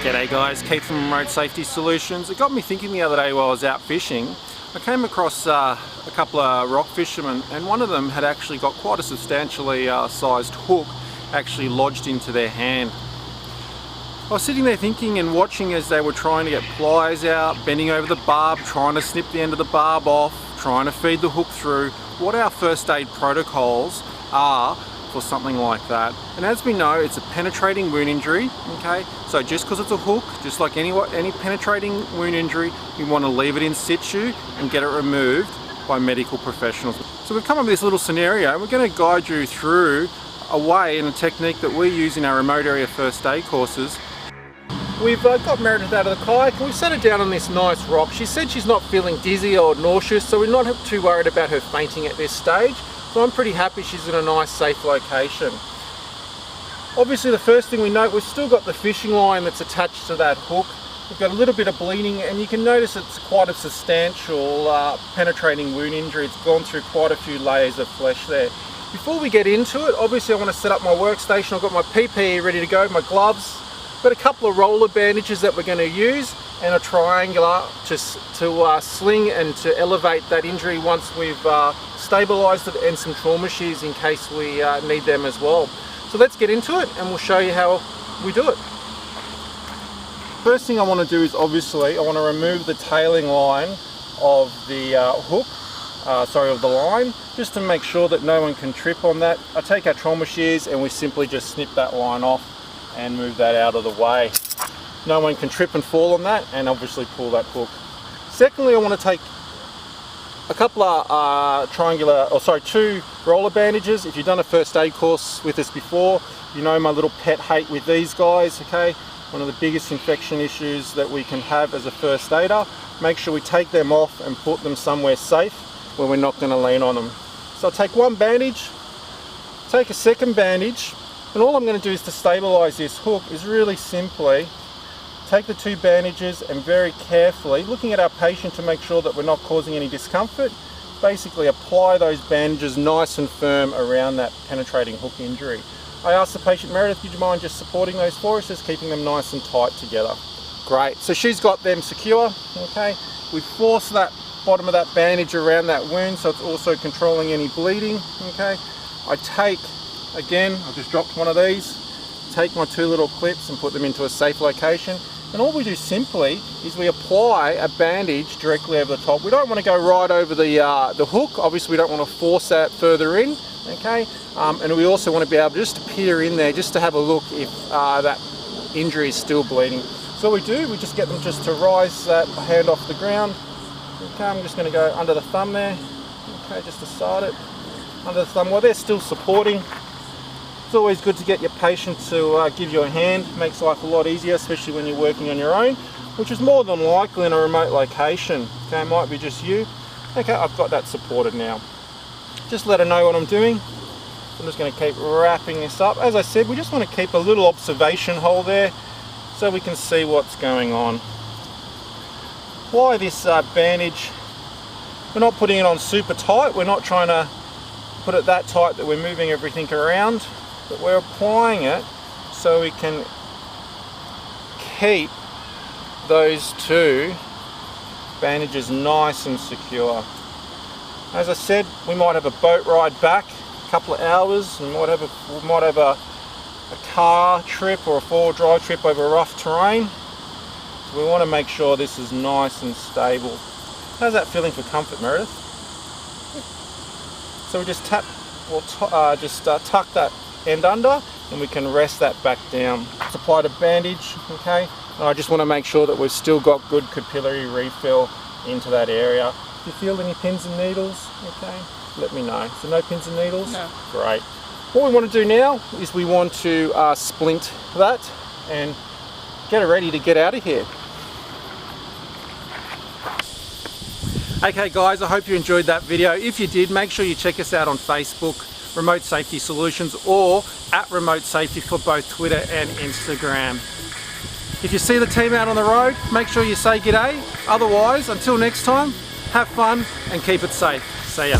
G'day guys, Keith from Remote Safety Solutions. It got me thinking the other day while I was out fishing. I came across a couple of rock fishermen, and one of them had actually got quite a substantially sized hook actually lodged into their hand. I was sitting there thinking and watching as they were trying to get pliers out, bending over the barb, trying to snip the end of the barb off, trying to feed the hook through, what our first aid protocols are for something like that. And as we know, it's a penetrating wound injury, okay? So just because it's a hook, just like any penetrating wound injury, we want to leave it in situ and get it removed by medical professionals. So we've come up with this little scenario, and we're going to guide you through a way and a technique that we use in our remote area first aid courses. We've got Meredith out of the kayak and we've set her down on this nice rock. She said she's not feeling dizzy or nauseous, so we're not too worried about her fainting at this stage. So I'm pretty happy she's in a nice safe location. Obviously the first thing we note, we've still got the fishing line that's attached to that hook. We've got a little bit of bleeding, and you can notice it's quite a substantial penetrating wound injury. It's gone through quite a few layers of flesh there. Before we get into it, obviously I want to set up my workstation. I've got my PPE ready to go, my gloves. Got a couple of roller bandages that we're going to use, and a triangular to sling and to elevate that injury once we've stabilised it, and some trauma shears in case we need them as well. So let's get into it and we'll show you how we do it. First thing I want to do is obviously I want to remove the tailing line of the hook, of the line, just to make sure that no one can trip on that. I take our trauma shears and we simply just snip that line off and move that out of the way. No one can trip and fall on that, and obviously pull that hook. Secondly, I want to take a couple of two roller bandages. If you've done a first aid course with us before, you know my little pet hate with these guys, okay? One of the biggest infection issues that we can have as a first aider. Make sure we take them off and put them somewhere safe where we're not going to lean on them. So I'll take one bandage, take a second bandage, and all I'm going to do is to stabilise this hook is really simply take the two bandages and very carefully, looking at our patient to make sure that we're not causing any discomfort, basically apply those bandages nice and firm around that penetrating hook injury. I asked the patient, Meredith, would you mind just supporting those for us, just keeping them nice and tight together? Great, so she's got them secure, okay? We force that bottom of that bandage around that wound so it's also controlling any bleeding, okay? I take, again, I just dropped one of these, take my two little clips and put them into a safe location. And all we do simply is we apply a bandage directly over the top. We don't want to go right over the hook. Obviously we don't want to force that further in, okay? And we also want to be able just to peer in there just to have a look if that injury is still bleeding. So what we do, we just get them just to rise that hand off the ground. Okay, I'm just going to go under the thumb there, okay, just beside it, under the thumb while they're still supporting. It's always good to get your patient to give you a hand. It makes life a lot easier, especially when you're working on your own, which is more than likely in a remote location. Okay, it might be just you. Okay, I've got that supported now. Just let her know what I'm doing. I'm just going to keep wrapping this up. As I said, we just want to keep a little observation hole there so we can see what's going on. Apply this bandage. We're not putting it on super tight. We're not trying to put it that tight that we're moving everything around. But we're applying it so we can keep those two bandages nice and secure. As I said, we might have a boat ride back, a couple of hours, and we might have a car trip or a four-wheel drive trip over rough terrain. So we want to make sure this is nice and stable. How's that feeling for comfort, Meredith? So we just tuck that end under, and we can rest that back down. It's applied a bandage, okay, and I just want to make sure that we've still got good capillary refill into that area. If you feel any pins and needles, okay, let me know. So no pins and needles? No. Great. What we want to do now is we want to splint that and get it ready to get out of here. Okay guys, I hope you enjoyed that video. If you did, make sure you check us out on Facebook, Remote Safety Solutions, or at Remote Safety for both Twitter and Instagram. If you see the team out on the road, make sure you say g'day. Otherwise, until next time, have fun and keep it safe. See ya.